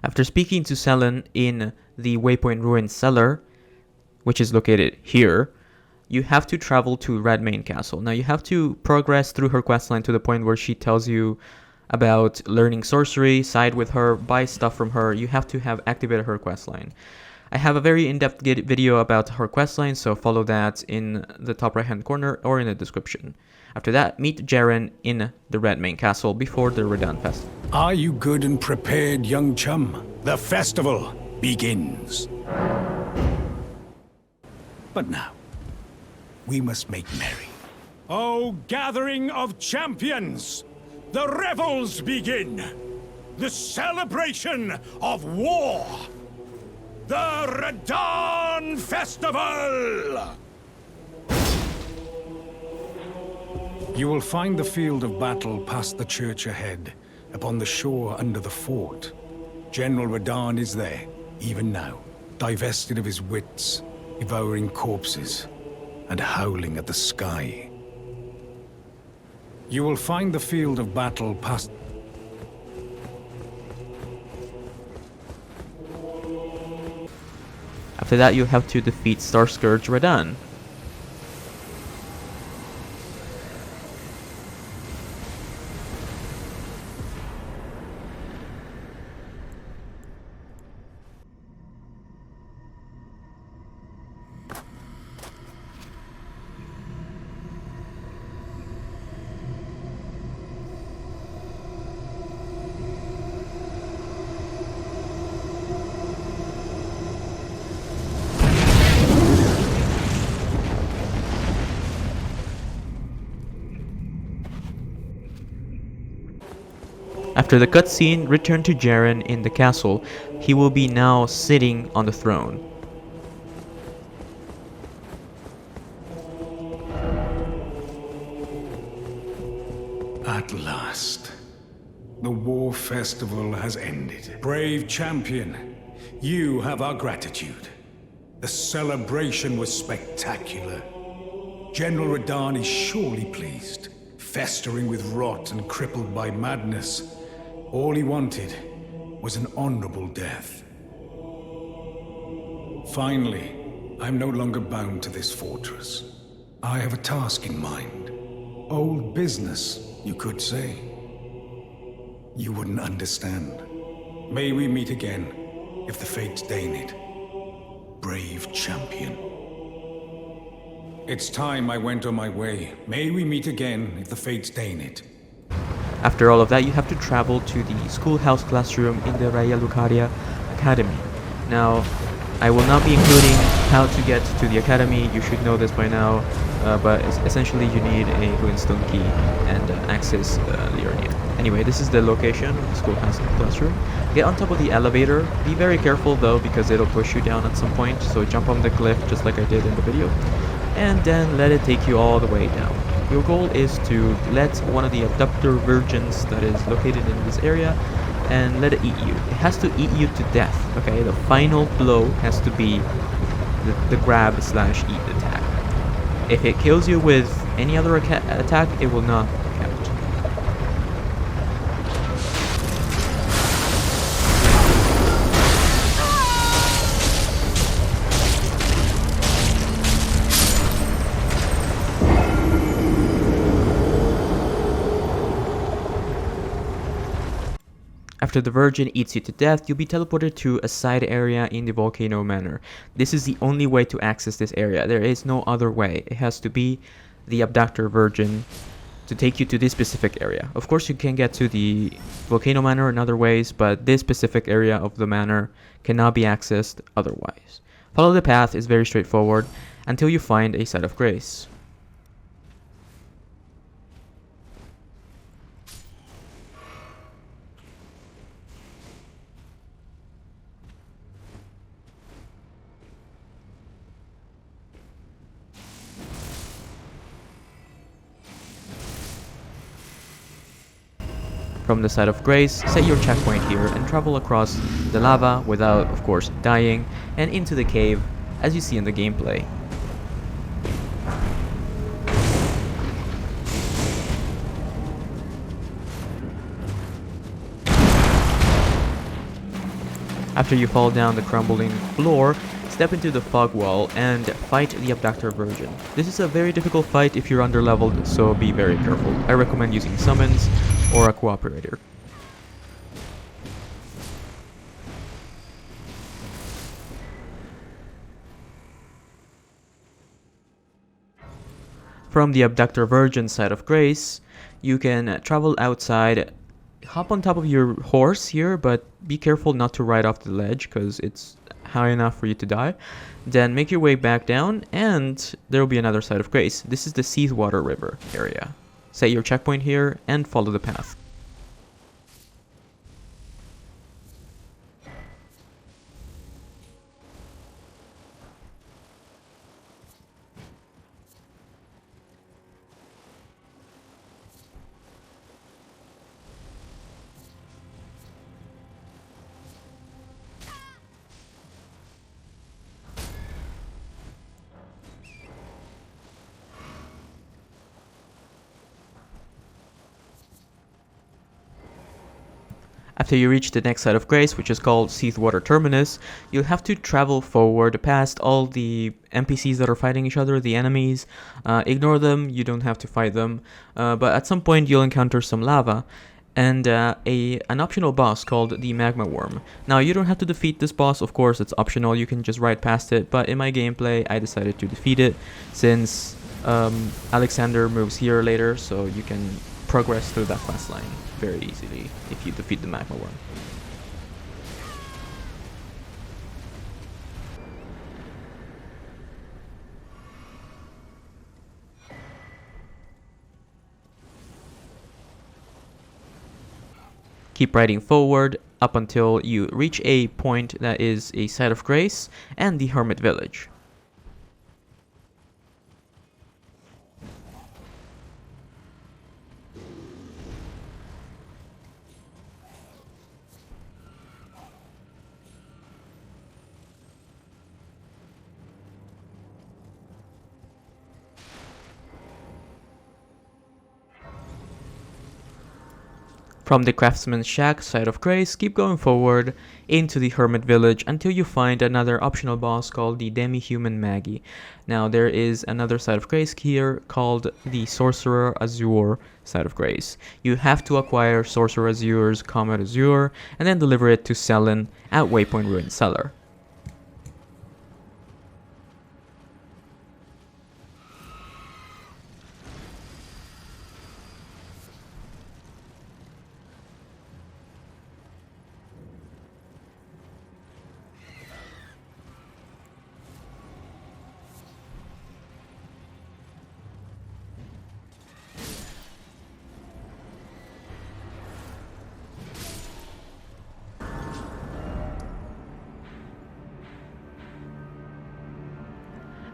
After speaking to Sellen in the Waypoint Ruin cellar, which is located here, you have to travel to Redmane Castle. Now you have to progress through her questline to the point where she tells you about learning sorcery, side with her, buy stuff from her. You have to have activated her questline. I have a very in-depth video about her questline, so follow that in the top right hand corner or in the description. After that, meet Jerren in the Redmane Castle before the Radahn Festival. Are you good and prepared, young chum? The festival begins. But now, we must make merry. O gathering of champions! The revels begin! The celebration of war! The Radahn Festival! You will find the field of battle past the church ahead, upon the shore under the fort. General Radahn is there, even now, divested of his wits, devouring corpses, and howling at the sky. You will find the field of battle past... After that, you have to defeat Star Scourge Radahn. After the cutscene, return to Jerren in the castle. He will be now sitting on the throne. At last, the war festival has ended. Brave champion, you have our gratitude. The celebration was spectacular. General Radahn is surely pleased, festering with rot and crippled by madness. All he wanted was an honorable death. Finally, I'm no longer bound to this fortress. I have a task in mind. Old business, you could say. You wouldn't understand. May we meet again, if the fates deign it. Brave champion. It's time I went on my way. May we meet again, if the fates deign it. After all of that, you have to travel to the Schoolhouse classroom in the Raya Lucaria Academy. Now, I will not be including how to get to the academy. You should know this by now, but essentially you need a Glintstone key and access the area. Anyway, this is the location of the Schoolhouse classroom. Get on top of the elevator. Be very careful though, because it'll push you down at some point. So jump on the cliff just like I did in the video, and then let it take you all the way down. Your goal is to let one of the Abductor virgins that is located in this area and let it eat you. It has to eat you to death, okay? The final blow has to be the grab slash eat attack. If it kills you with any other attack, it will not count. After the Virgin eats you to death, you'll be teleported to a side area in the Volcano Manor. This is the only way to access this area. There is no other way. It has to be the Abductor Virgin to take you to this specific area. Of course, you can get to the Volcano Manor in other ways, but this specific area of the manor cannot be accessed otherwise. Follow the path, is very straightforward, until you find a site of grace. From the site of grace, set your checkpoint here and travel across the lava without, of course, dying, and into the cave, as you see in the gameplay. After you fall down the crumbling floor, step into the fog wall and fight the Abductor Virgin. This is a very difficult fight if you're underleveled, so be very careful. I recommend using summons or a cooperator. From the Abductor Virgin side of Grace, you can travel outside, hop on top of your horse here, but be careful not to ride off the ledge because it's high enough for you to die. Then make your way back down and there will be another side of Grace. This is the Seethewater River area. Set your checkpoint here and follow the path. After you reach the next side of Grace, which is called Seethewater Terminus, you'll have to travel forward past all the NPCs that are fighting each other, the enemies. Ignore them, you don't have to fight them, but at some point you'll encounter some lava and an optional boss called the Magma Worm. Now you don't have to defeat this boss, of course, it's optional, you can just ride past it, but in my gameplay I decided to defeat it since Alexander moves here later, so you can progress through that quest line very easily if you defeat the Magma Worm. Keep riding forward up until you reach a point that is a site of grace and the Hermit village. From the Craftsman's Shack side of Grace, keep going forward into the Hermit village until you find another optional boss called the Demi-Human Maggie. Now there is another side of Grace here called the Sorceress Azur side of Grace. You have to acquire Sorceress Azur's Comet Azur and then deliver it to Sellen at Waypoint Ruin Cellar.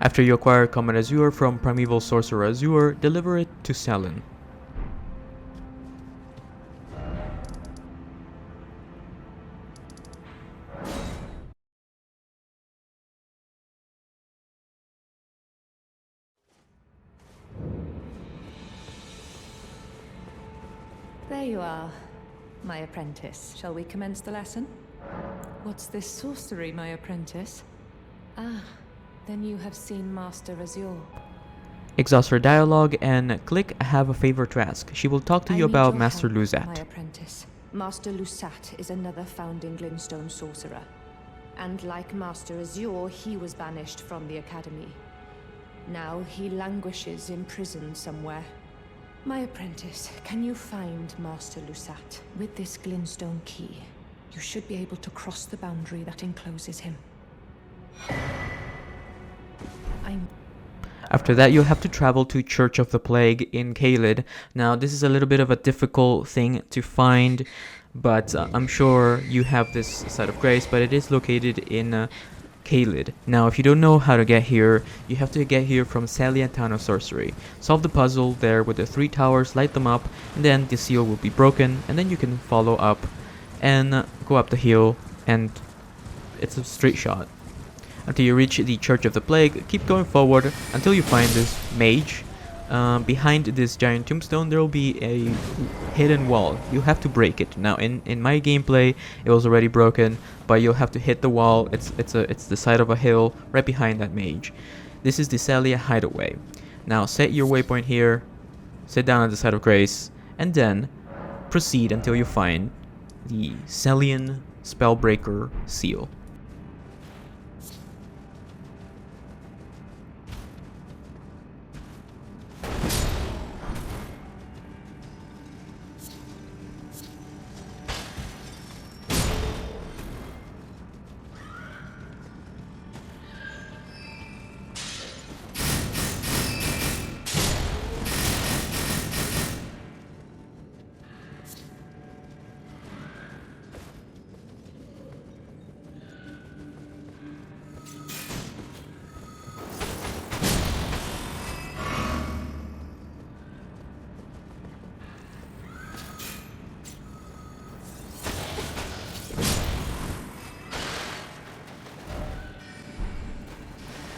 After you acquire Comet Azur from Primeval Sorcerer Azur, deliver it to Sellen. There you are, my apprentice. Shall we commence the lesson? What's this sorcery, my apprentice? Ah, then you have seen Master Azur. Exhaust her dialogue and click Have a Favor to Ask. She will talk to you about Master Lusat. My apprentice. Master Lusat is another founding Glintstone sorcerer. And like Master Azur, he was banished from the academy. Now he languishes in prison somewhere. My apprentice, can you find Master Lusat? With this Glintstone key, you should be able to cross the boundary that encloses him. After that, you'll have to travel to Church of the Plague in Caelid. Now, this is a little bit of a difficult thing to find, but I'm sure you have this site of grace, but it is located in Caelid. Now, if you don't know how to get here, you have to get here from Sellia Town of Sorcery. Solve the puzzle there with the 3 towers, light them up, and then the seal will be broken, and then you can follow up and go up the hill, and it's a straight shot. Until you reach the Church of the Plague, keep going forward until you find this mage behind this giant tombstone there will be a hidden wall. You have to break it. Now in my gameplay it was already broken, but you'll have to hit the wall. It's the side of a hill right behind that mage. This is the Sellia Hideaway. Now set your waypoint here, sit down at the side of grace, and then proceed until you find the Sellian Spellbreaker seal.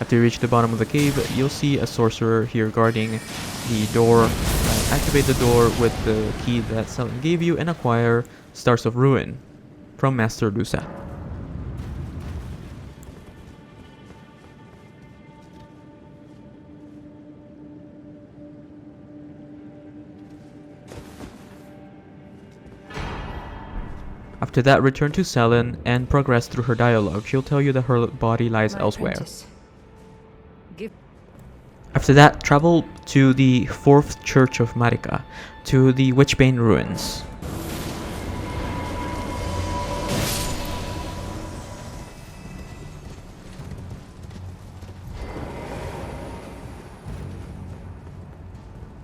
After you reach the bottom of the cave, you'll see a sorcerer here guarding the door. Activate the door with the key that Sellen gave you and acquire Stars of Ruin from Master Lusat. After that, return to Sellen and progress through her dialogue. She'll tell you that her body lies elsewhere. After that, travel to the 4th Church of Marika, to the Witchbane ruins.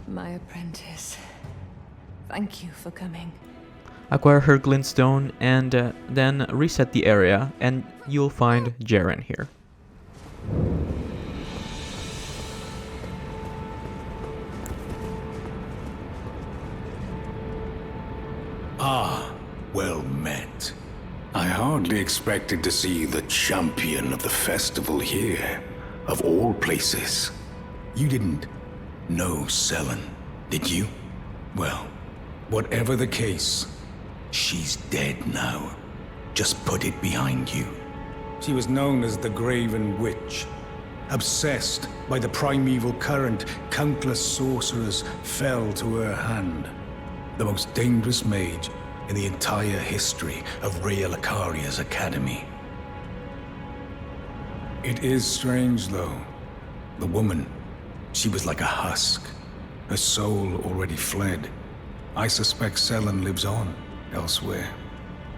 My apprentice, thank you for coming. Acquire her Glintstone and then reset the area and you'll find Jerren here. Ah, well met. I hardly expected to see the champion of the festival here, of all places. You didn't know Sellen, did you? Well, whatever the case, she's dead now. Just put it behind you. She was known as the Graven Witch. Obsessed by the primeval current, countless sorcerers fell to her hand. The most dangerous mage in the entire history of Raya Lucaria's academy. It is strange, though. The woman, she was like a husk. Her soul already fled. I suspect Sellen lives on, elsewhere.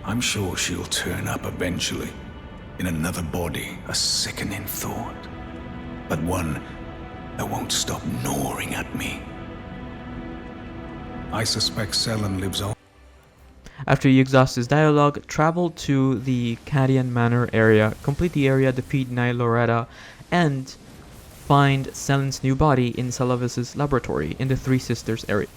I'm sure she'll turn up eventually, in another body, a sickening thought. But one that won't stop gnawing at me. I suspect Sellen lives on. After you exhaust this dialogue, travel to the Castellan Manor area, complete the area, defeat Loretta, and find Sellen's new body in Salavis's laboratory in the Three Sisters area.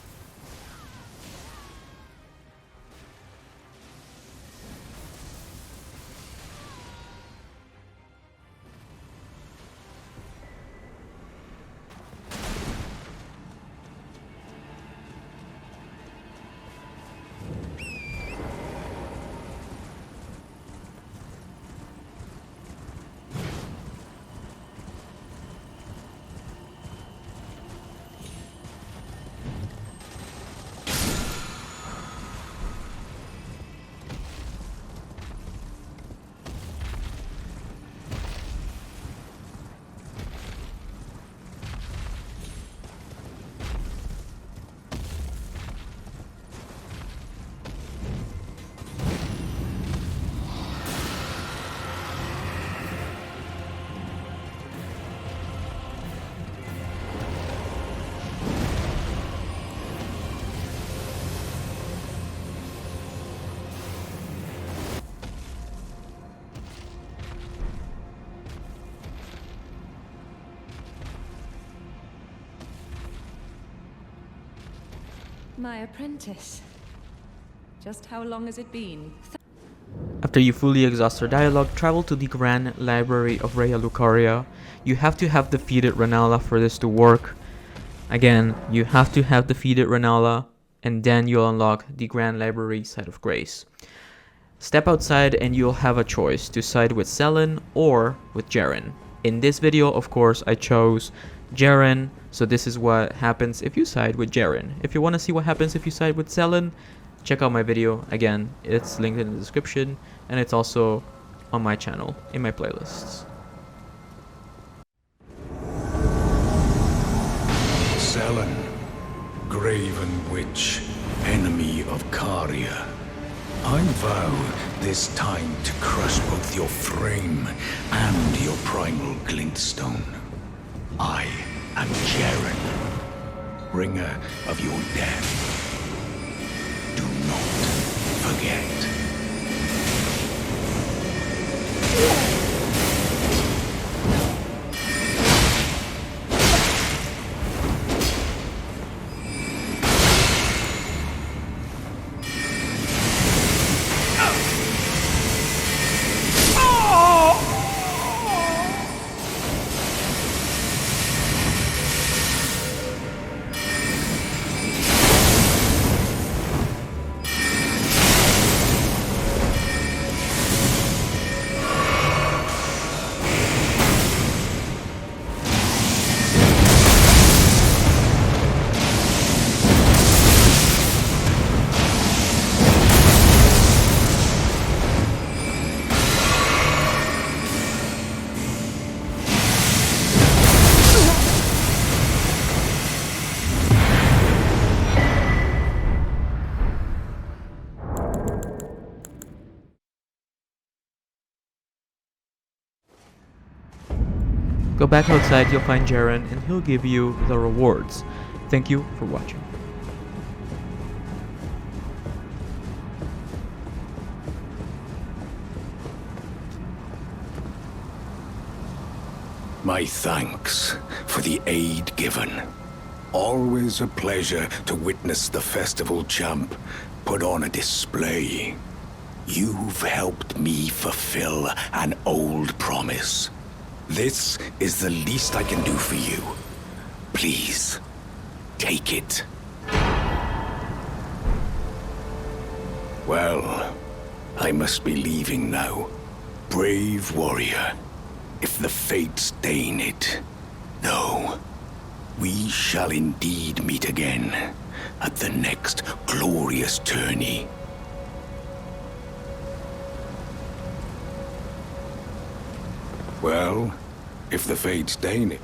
My apprentice. Just how long has it been? After you fully exhaust your dialogue, travel to the Grand Library of Raya Lucaria. You have to have defeated Renala for this to work. Again, you have to have defeated Renala, and then you'll unlock the Grand Library Site of Grace. Step outside and you'll have a choice to side with Sellen or with Jerren. In this video, of course, I chose Jerren, so this is what happens if you side with Jerren. If you want to see what happens if you side with Sellen, check out my video. Again, it's linked in the description, and it's also on my channel, in my playlists. Sellen, graven witch, enemy of Caria. I vow this time to crush both your frame and your primal glintstone. I am Jerren, bringer of your death. Do not forget. Go back outside, you'll find Jerren, and he'll give you the rewards. Thank you for watching. My thanks for the aid given. Always a pleasure to witness the festival champ put on a display. You've helped me fulfill an old promise. This is the least I can do for you. Please, take it. Well, I must be leaving now. Brave warrior, if the fates deign it. No, we shall indeed meet again at the next glorious tourney. Well, if the fates deign it.